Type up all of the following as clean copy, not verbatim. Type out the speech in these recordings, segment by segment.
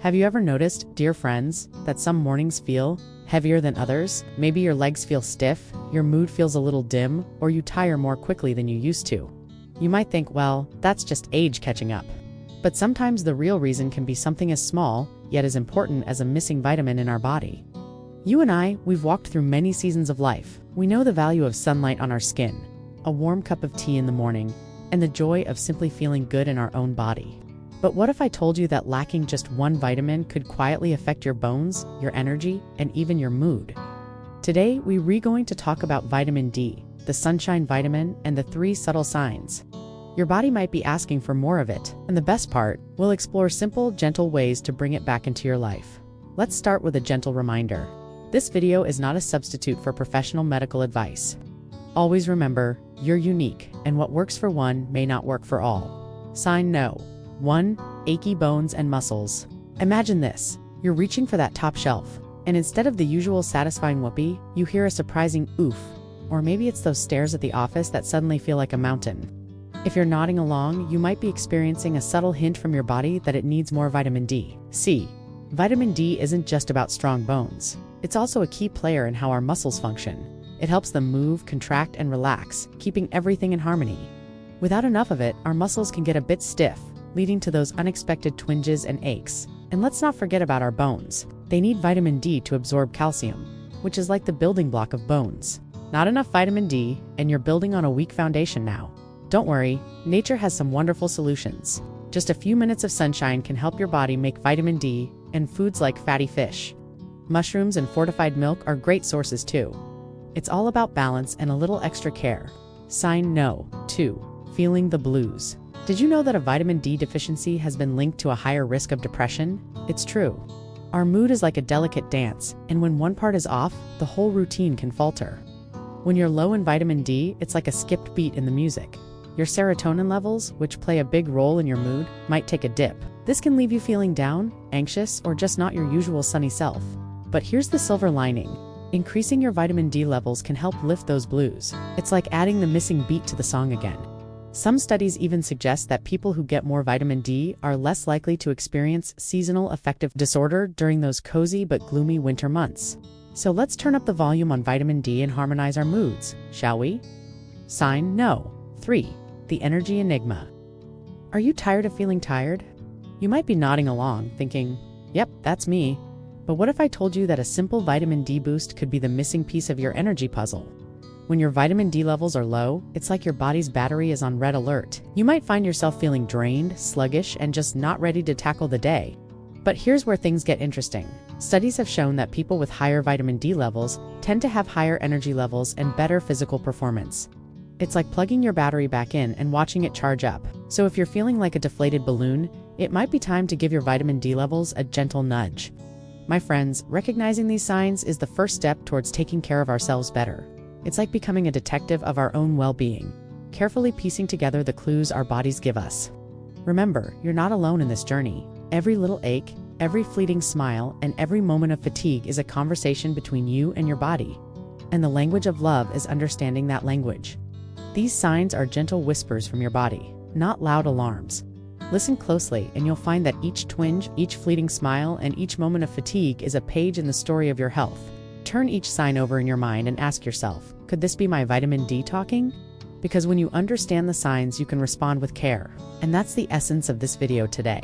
Have you ever noticed, dear friends, that some mornings feel heavier than others? Maybe your legs feel stiff, your mood feels a little dim, or you tire more quickly than you used to. You might think, well, that's just age catching up. But sometimes the real reason can be something as small, yet as important as a missing vitamin in our body. You and I, we've walked through many seasons of life. We know the value of sunlight on our skin, a warm cup of tea in the morning, and the joy of simply feeling good in our own body. But what if I told you that lacking just one vitamin could quietly affect your bones, your energy, and even your mood? Today, we're going to talk about vitamin D, the sunshine vitamin, and the 3 subtle signs. Your body might be asking for more of it, and the best part, we'll explore simple, gentle ways to bring it back into your life. Let's start with a gentle reminder. This video is not a substitute for professional medical advice. Always remember, you're unique, and what works for one may not work for all. Sign No. 1. Achy bones and muscles. Imagine this. You're reaching for that top shelf, and instead of the usual satisfying whoopee, you hear a surprising oof. Or maybe it's those stairs at the office that suddenly feel like a mountain. If you're nodding along, you might be experiencing a subtle hint from your body that it needs more vitamin D. See, vitamin D isn't just about strong bones. It's also a key player in how our muscles function. It helps them move, contract, and relax, keeping everything in harmony. Without enough of it, our muscles can get a bit stiff, leading to those unexpected twinges and aches. And let's not forget about our bones. They need vitamin D to absorb calcium, which is like the building block of bones. Not enough vitamin D, and you're building on a weak foundation now. Don't worry, nature has some wonderful solutions. Just a few minutes of sunshine can help your body make vitamin D, and foods like fatty fish, mushrooms, and fortified milk are great sources too. It's all about balance and a little extra care. Sign No. 2. Feeling the blues. Did you know that a vitamin D deficiency has been linked to a higher risk of depression? It's true. Our mood is like a delicate dance, and when one part is off, the whole routine can falter. When you're low in vitamin D, it's like a skipped beat in the music. Your serotonin levels, which play a big role in your mood, might take a dip. This can leave you feeling down, anxious, or just not your usual sunny self. But here's the silver lining. Increasing your vitamin D levels can help lift those blues. It's like adding the missing beat to the song again. Some studies even suggest that people who get more vitamin D are less likely to experience seasonal affective disorder during those cozy but gloomy winter months. So let's turn up the volume on vitamin D and harmonize our moods, shall we? Sign No. 3. The energy enigma. Are you tired of feeling tired? You might be nodding along, thinking, yep, that's me. But what if I told you that a simple vitamin D boost could be the missing piece of your energy puzzle? When your vitamin D levels are low, it's like your body's battery is on red alert. You might find yourself feeling drained, sluggish, and just not ready to tackle the day. But here's where things get interesting. Studies have shown that people with higher vitamin D levels tend to have higher energy levels and better physical performance. It's like plugging your battery back in and watching it charge up. So if you're feeling like a deflated balloon, it might be time to give your vitamin D levels a gentle nudge. My friends, recognizing these signs is the first step towards taking care of ourselves better. It's like becoming a detective of our own well-being, carefully piecing together the clues our bodies give us. Remember, you're not alone in this journey. Every little ache, every fleeting smile, and every moment of fatigue is a conversation between you and your body. And the language of love is understanding that language. These signs are gentle whispers from your body, not loud alarms. Listen closely, and you'll find that each twinge, each fleeting smile, and each moment of fatigue is a page in the story of your health. Turn each sign over in your mind and ask yourself, could this be my vitamin D talking? Because when you understand the signs, you can respond with care. And that's the essence of this video today.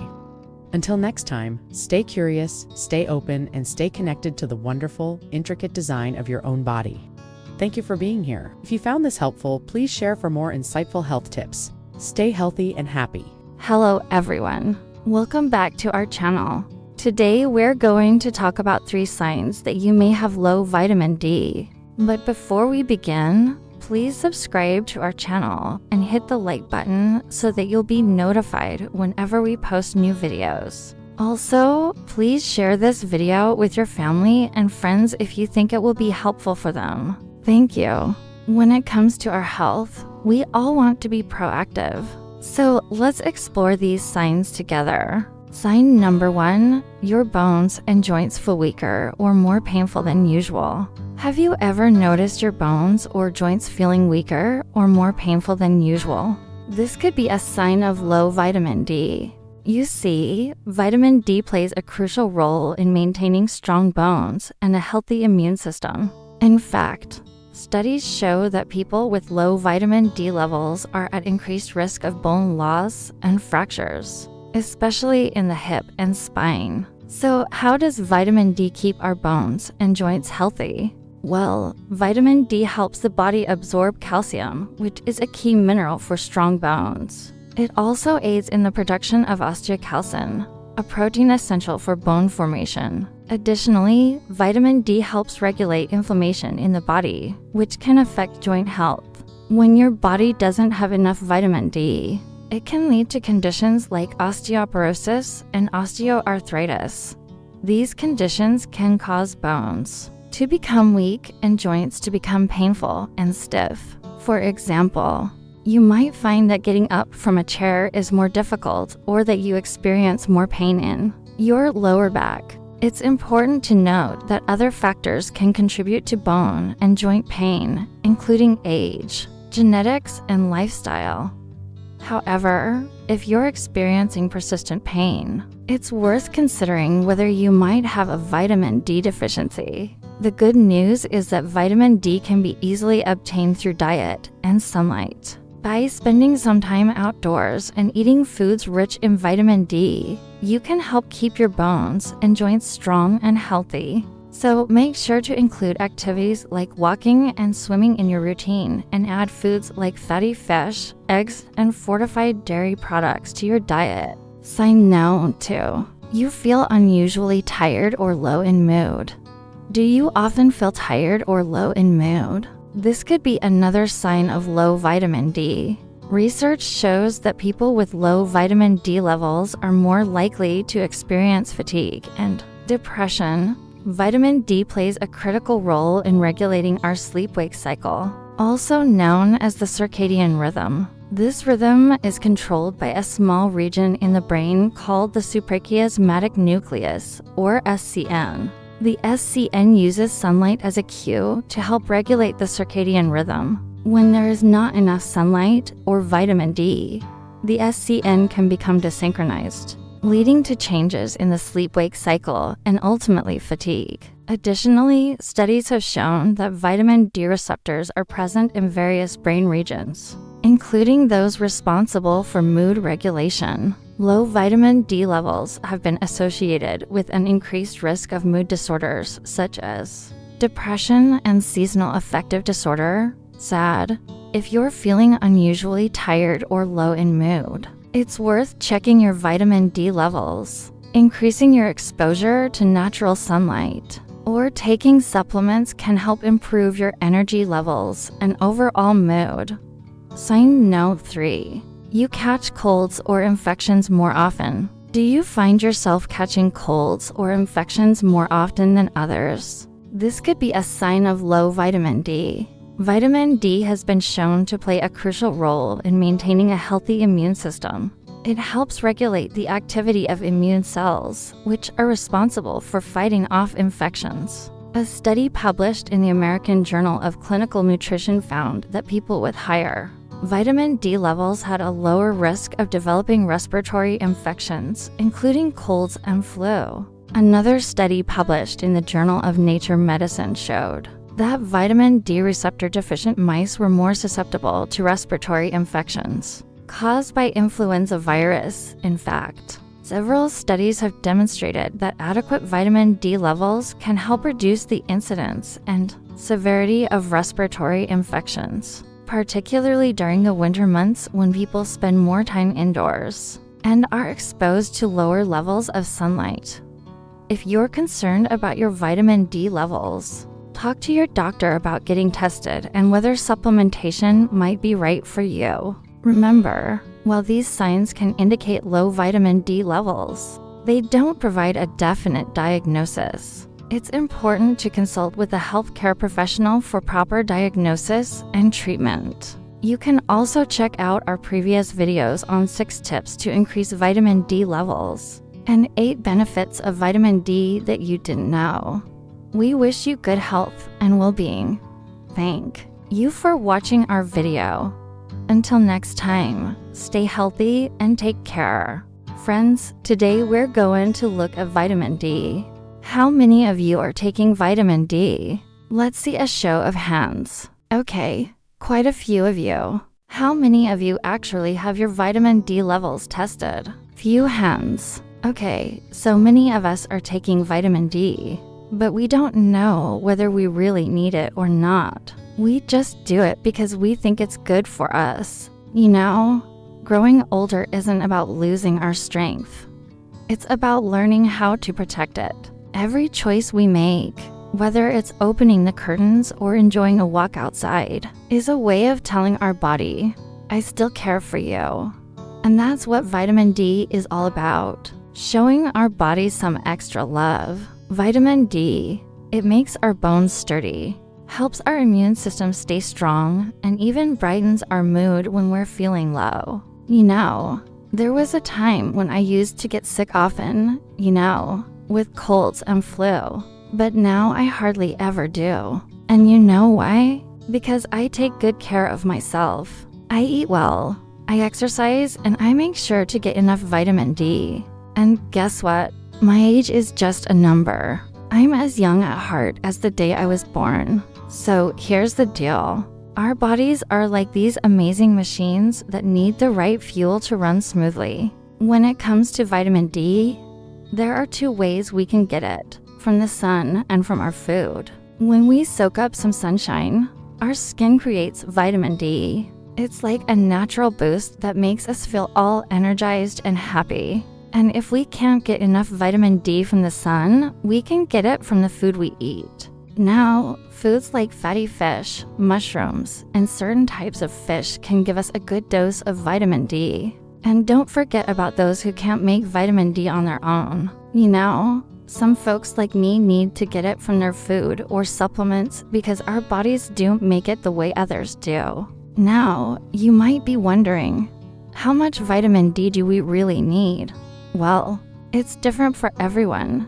Until next time, stay curious, stay open, and stay connected to the wonderful, intricate design of your own body. Thank you for being here. If you found this helpful, please share for more insightful health tips. Stay healthy and happy. Hello everyone. Welcome back to our channel. Today we're going to talk about 3 signs that you may have low vitamin D. But before we begin, please subscribe to our channel and hit the like button so that you'll be notified whenever we post new videos. Also, please share this video with your family and friends if you think it will be helpful for them. Thank you. When it comes to our health, we all want to be proactive. So let's explore these signs together. Sign number 1, your bones and joints feel weaker or more painful than usual. Have you ever noticed your bones or joints feeling weaker or more painful than usual? This could be a sign of low vitamin D. You see, vitamin D plays a crucial role in maintaining strong bones and a healthy immune system. In fact, studies show that people with low vitamin D levels are at increased risk of bone loss and fractures, especially in the hip and spine. So, how does vitamin D keep our bones and joints healthy? Well, vitamin D helps the body absorb calcium, which is a key mineral for strong bones. It also aids in the production of osteocalcin, a protein essential for bone formation. Additionally, vitamin D helps regulate inflammation in the body, which can affect joint health. When your body doesn't have enough vitamin D, it can lead to conditions like osteoporosis and osteoarthritis. These conditions can cause bones to become weak and joints to become painful and stiff. For example, you might find that getting up from a chair is more difficult or that you experience more pain in your lower back. It's important to note that other factors can contribute to bone and joint pain, including age, genetics, and lifestyle. However, if you're experiencing persistent pain, it's worth considering whether you might have a vitamin D deficiency. The good news is that vitamin D can be easily obtained through diet and sunlight. By spending some time outdoors and eating foods rich in vitamin D, you can help keep your bones and joints strong and healthy. So make sure to include activities like walking and swimming in your routine, and add foods like fatty fish, eggs, and fortified dairy products to your diet. Sign No 2. You feel unusually tired or low in mood. Do you often feel tired or low in mood? This could be another sign of low vitamin D. Research shows that people with low vitamin D levels are more likely to experience fatigue and depression. Vitamin D plays a critical role in regulating our sleep-wake cycle, also known as the circadian rhythm. This rhythm is controlled by a small region in the brain called the suprachiasmatic nucleus, or SCN. The SCN uses sunlight as a cue to help regulate the circadian rhythm. When there is not enough sunlight or vitamin D, the SCN can become desynchronized, leading to changes in the sleep-wake cycle and ultimately fatigue. Additionally, studies have shown that vitamin D receptors are present in various brain regions, including those responsible for mood regulation. Low vitamin D levels have been associated with an increased risk of mood disorders such as depression and seasonal affective disorder, SAD. If you're feeling unusually tired or low in mood, it's worth checking your vitamin D levels, increasing your exposure to natural sunlight, or taking supplements can help improve your energy levels and overall mood. Sign No 3. You catch colds or infections more often. Do you find yourself catching colds or infections more often than others? This could be a sign of low vitamin D. Vitamin D has been shown to play a crucial role in maintaining a healthy immune system. It helps regulate the activity of immune cells, which are responsible for fighting off infections. A study published in the American Journal of Clinical Nutrition found that people with higher vitamin D levels had a lower risk of developing respiratory infections, including colds and flu. Another study published in the Journal of Nature Medicine showed that vitamin D receptor deficient mice were more susceptible to respiratory infections caused by influenza virus. In fact, several studies have demonstrated that adequate vitamin D levels can help reduce the incidence and severity of respiratory infections, particularly during the winter months when people spend more time indoors and are exposed to lower levels of sunlight. If you're concerned about your vitamin D levels, talk to your doctor about getting tested and whether supplementation might be right for you. Remember, while these signs can indicate low vitamin D levels, they don't provide a definite diagnosis. It's important to consult with a healthcare professional for proper diagnosis and treatment. You can also check out our previous videos on 6 tips to increase vitamin D levels and 8 benefits of vitamin D that you didn't know. We wish you good health and well-being. Thank you for watching our video. Until next time, stay healthy and take care. Friends, today we're going to look at vitamin D. How many of you are taking vitamin D? Let's see a show of hands. Okay, quite a few of you. How many of you actually have your vitamin D levels tested? Few hands. Okay, so many of us are taking vitamin D, but we don't know whether we really need it or not. We just do it because we think it's good for us. You know, growing older isn't about losing our strength. It's about learning how to protect it. Every choice we make, whether it's opening the curtains or enjoying a walk outside, is a way of telling our body, I still care for you. And that's what vitamin D is all about. Showing our bodies some extra love. Vitamin D, it makes our bones sturdy, helps our immune system stay strong, and even brightens our mood when we're feeling low. You know, there was a time when I used to get sick often, with colds and flu, but now I hardly ever do. And you know why? Because I take good care of myself. I eat well, I exercise, and I make sure to get enough vitamin D. And guess what? My age is just a number. I'm as young at heart as the day I was born. So here's the deal. Our bodies are like these amazing machines that need the right fuel to run smoothly. When it comes to vitamin D, there are two ways we can get it, from the sun and from our food. When we soak up some sunshine, our skin creates vitamin D. It's like a natural boost that makes us feel all energized and happy. And if we can't get enough vitamin D from the sun, we can get it from the food we eat. Now, foods like fatty fish, mushrooms, and certain types of fish can give us a good dose of vitamin D. And don't forget about those who can't make vitamin D on their own. Some folks like me need to get it from their food or supplements because our bodies don't make it the way others do. Now, you might be wondering, how much vitamin D do we really need? Well, it's different for everyone,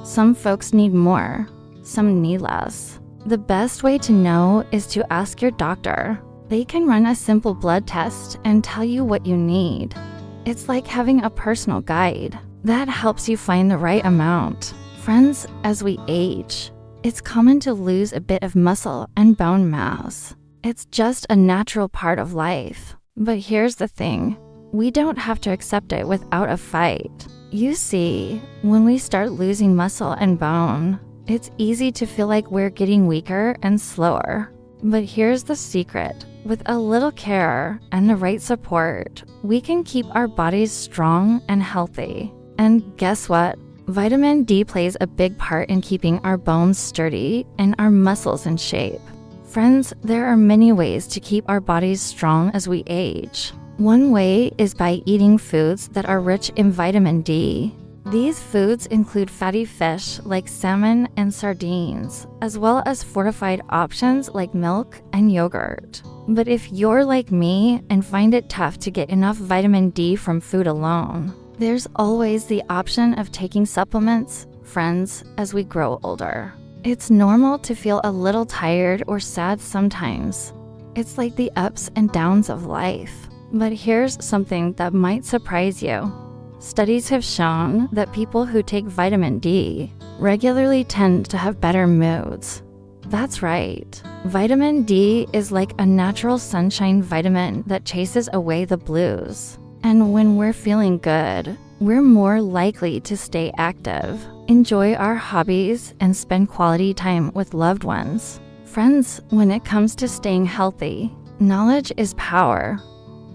Some folks need more, some need less. The best way to know is to ask your doctor. They can run a simple blood test and tell you what you need. It's like having a personal guide that helps you find the right amount. Friends, as we age, it's common to lose a bit of muscle and bone mass. It's just a natural part of life. But here's the thing. We don't have to accept it without a fight. You see, when we start losing muscle and bone, it's easy to feel like we're getting weaker and slower. But here's the secret. With a little care and the right support, we can keep our bodies strong and healthy. And guess what? Vitamin D plays a big part in keeping our bones sturdy and our muscles in shape. Friends, there are many ways to keep our bodies strong as we age. One way is by eating foods that are rich in vitamin D. These foods include fatty fish like salmon and sardines, as well as fortified options like milk and yogurt. But if you're like me and find it tough to get enough vitamin D from food alone, there's always the option of taking supplements, friends, as we grow older. It's normal to feel a little tired or sad sometimes. It's like the ups and downs of life. But here's something that might surprise you. Studies have shown that people who take vitamin D regularly tend to have better moods. That's right. Vitamin D is like a natural sunshine vitamin that chases away the blues. And when we're feeling good, we're more likely to stay active, enjoy our hobbies, and spend quality time with loved ones. Friends, when it comes to staying healthy, knowledge is power.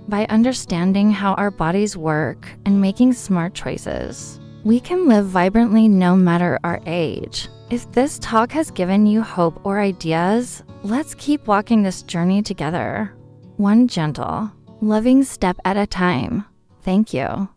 By understanding how our bodies work and making smart choices, we can live vibrantly no matter our age. If this talk has given you hope or ideas, let's keep walking this journey together. One gentle, loving step at a time. Thank you.